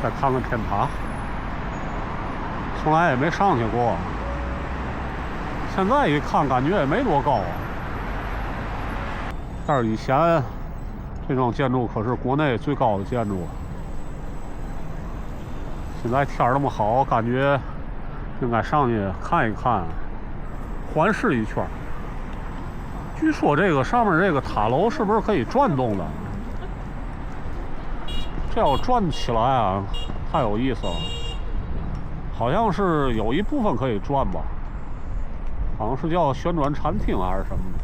再看看天塔，从来也没上去过。现在一看，感觉也没多高啊。但是以前这种建筑可是国内最高的建筑。现在天儿那么好，感觉应该上去看一看，环视一圈。据说这个上面这个塔楼是不是可以转动的？这要转起来啊，太有意思了。好像是有一部分可以转吧，好像是叫旋转餐厅还是什么的，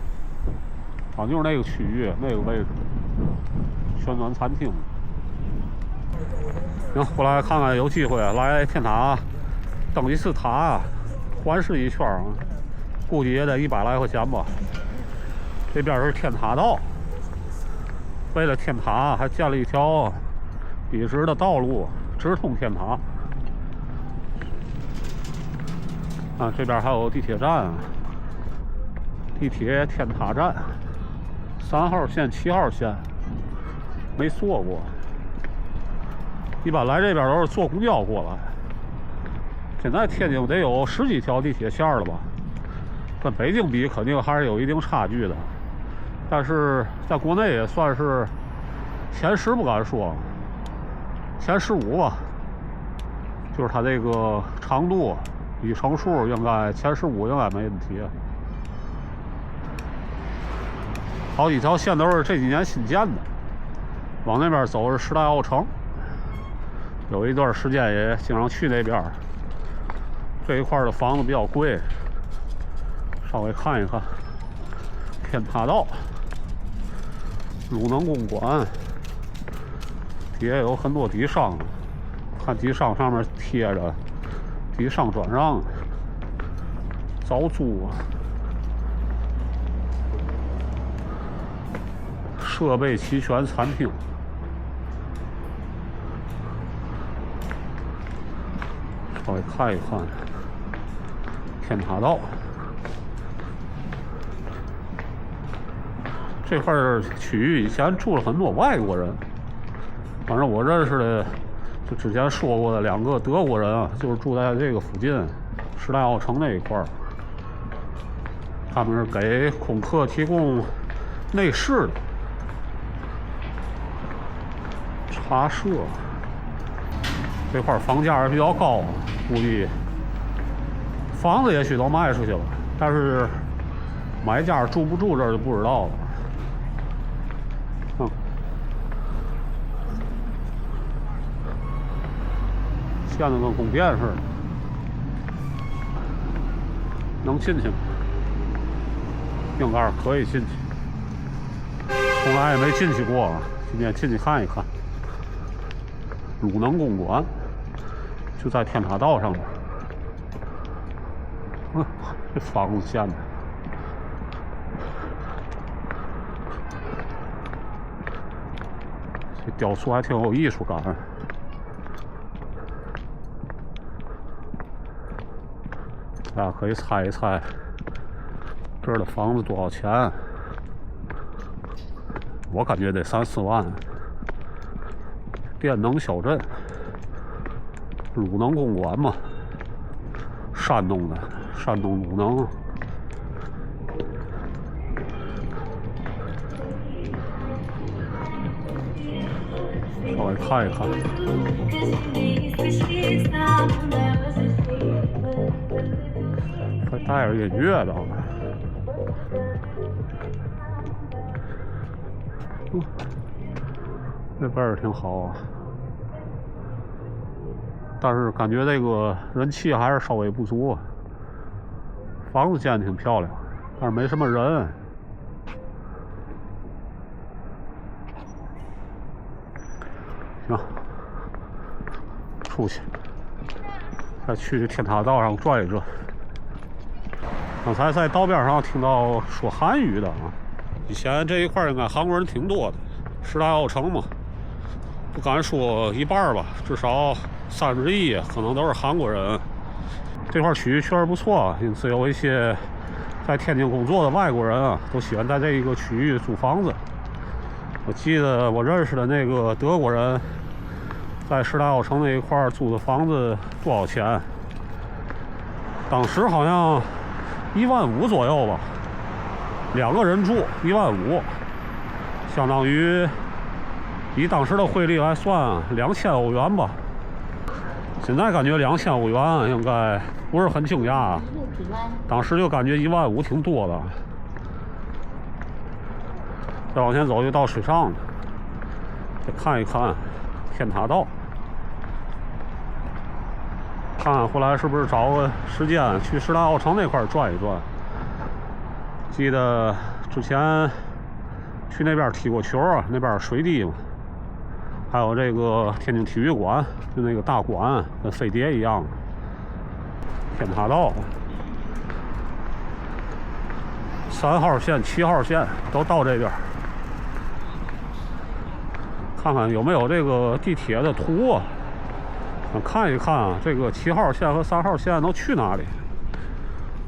好像就是那个区域那个位置，旋转餐厅。行，过来看看，有机会来天塔登一次塔，环视一圈啊，估计也得100来块钱吧。这边是天塔道，为了天塔还建了一条笔直的道路，直通天塔。啊，这边还有地铁站，地铁天塔站，3号线、7号线，没坐过。一般来这边都是坐公交过来。现在天津得有10几条地铁线了吧？跟北京比，肯定还是有一定差距的。但是在国内也算是前10不敢说，前15吧。就是它这个长度、里程数应该前15应该没问题。好几条线都是这几年新建的。往那边走是时代奥城，有一段时间也经常去那边。这一块的房子比较贵，稍微看一看。天塔道、鲁能公馆，底下有很多底商，看底商上面贴着底商转让、招租、设备齐全餐厅。稍微看一看天塔道这块区域，以前住了很多外国人。反正我认识的，就之前说过的2个德国人啊，就是住在这个附近，时代奥城那一块儿。他们是给空客提供内饰的茶社。这块房价也比较高，估计房子也许都卖出去了，但是买家住不住这儿就不知道了。建的跟宫殿似的，能进去吗？应该是可以进去，从来也没进去过，今天进去看一看。鲁能公馆就在天塔道上面。这房子建的，这雕塑还挺有艺术感。大家可以猜一猜这儿的房子多少钱？我感觉得3、4万。电能小镇，鲁能公馆嘛，山东的，山东鲁能。稍微看一看。还带着音乐的。这边儿挺好啊，但是感觉这个人气还是稍微不足啊。房子建得挺漂亮，但是没什么人。行，出去，再去天塔道上转一转。刚才在道边上听到说韩语的啊，以前这一块应该韩国人挺多的，时代奥城嘛。不敢说1半吧，至少1/3可能都是韩国人。这块区域确实不错，因此有一些在天津工作的外国人啊，都喜欢在这一个区域租房子。我记得我认识的那个德国人，在时代奥城那一块租的房子多少钱？当时好像15000左右吧，2个人住15000，相当于以当时的汇率来算2000欧元吧。现在感觉2000欧元应该不是很惊讶，当时就感觉15000挺多的。再往前走就到水上了，再看一看天塔道，看看回来是不是找个时间去时代奥城那块转一转。记得之前去那边踢过球啊，那边水地嘛，还有这个天津体育馆，就那个大馆跟飞碟一样。天塔道3号线、7号线都到这边，看看有没有这个地铁的图啊，想看一看啊，这个7号线和3号线都去哪里？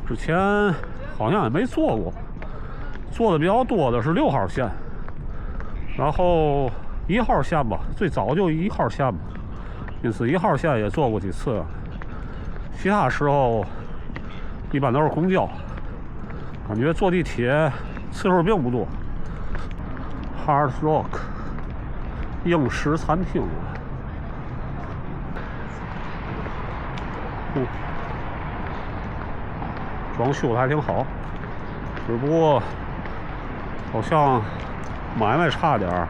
之前好像也没坐过，坐的比较多的是6号线，然后1号线吧，最早就1号线吧，因此1号线也坐过几次。其他时候一般都是公交，感觉坐地铁次数并不多。Hard Rock 硬石餐厅，装修的还挺好，只不过好像买卖差点儿。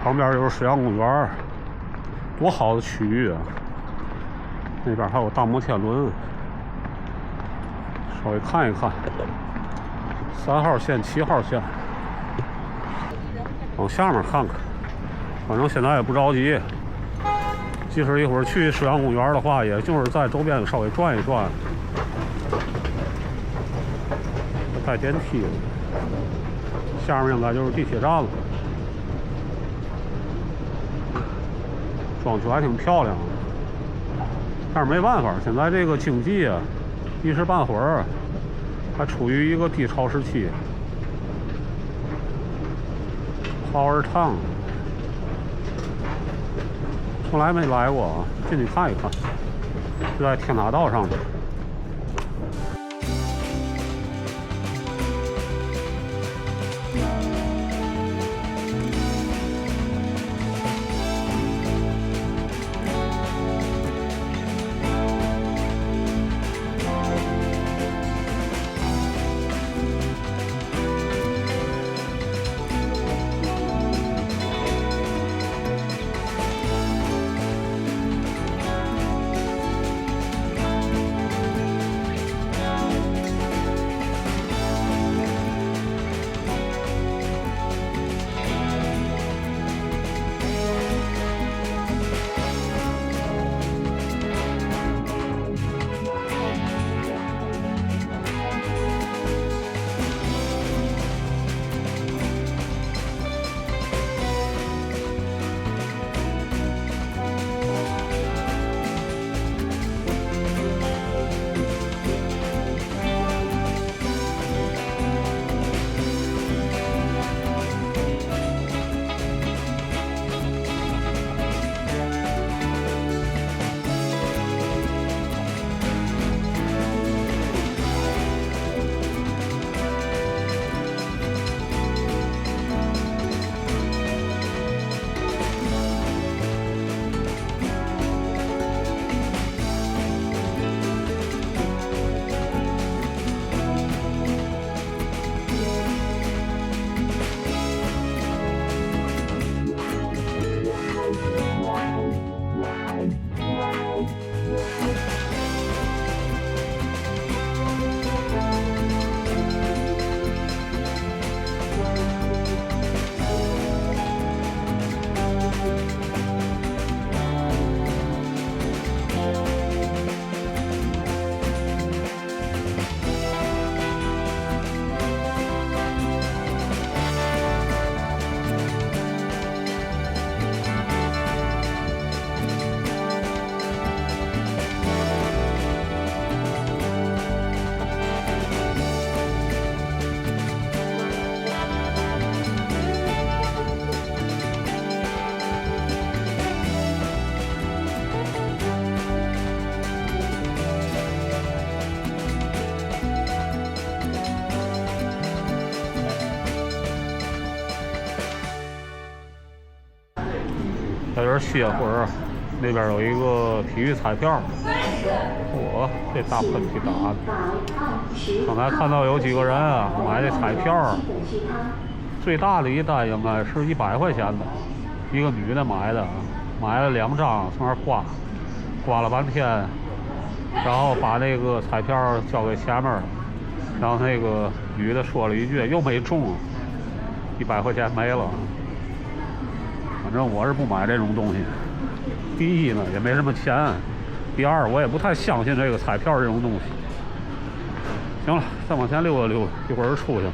旁边就是水上公园，多好的区域啊！那边还有大摩天轮，稍微看一看。3号线、7号线，往下面看看。反正现在也不着急，即使一会儿去水上公园的话，也就是在周边稍微转一转。带电梯的，下面应该就是地铁站了。装修还挺漂亮的，但是没办法，现在这个经济啊，一时半会儿还处于一个低潮时期。Power Town， 从来没来过啊，进去看一看，就在天塔道上面。在这儿歇会儿。那边有一个体育彩票，这大喷嚏打的。刚才看到有几个人啊买这彩票，最大的一单应该是100块钱的，一个女的买的，买了2张，从那儿刮了半天，然后把那个彩票交给前面，然后那个女的说了一句又没中，100块钱没了。反正我是不买这种东西。第一呢，也没什么钱；第二，我也不太相信这个彩票这种东西。行了，再往前溜达溜达，一会儿就出去了。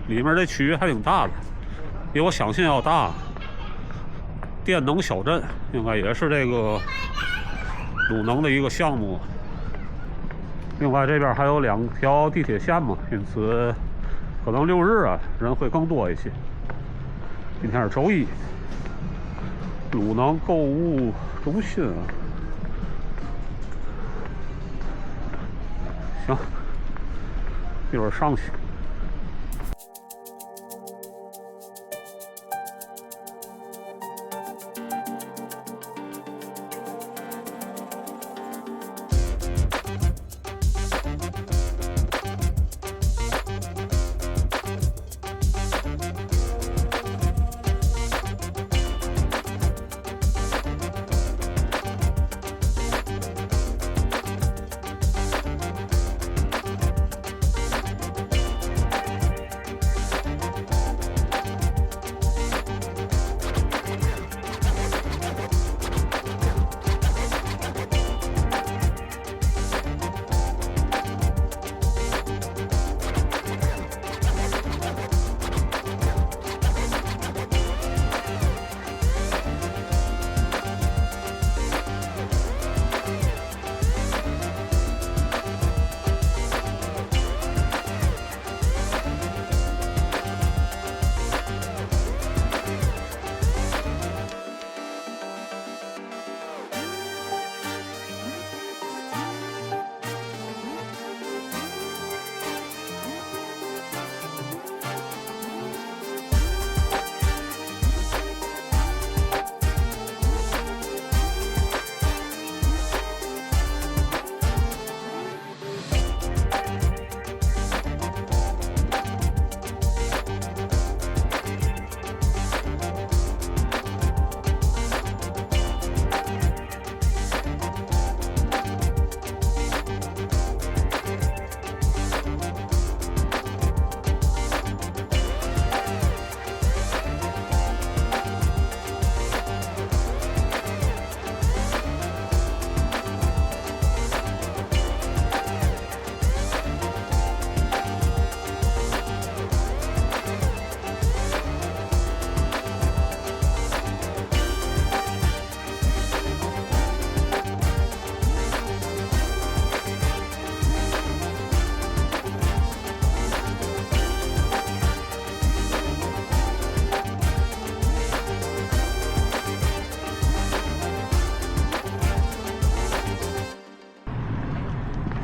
里面这区域还挺大的，比我想象要大。电能小镇应该也是这个鲁能的一个项目。另外这边还有2条地铁线嘛，因此可能6日啊人会更多一些。今天是周一，鲁能购物中心啊。行，一会儿上去。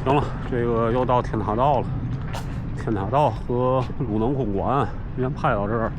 行了，这个又到天塔道了。天塔道和鲁能公馆先拍到这儿。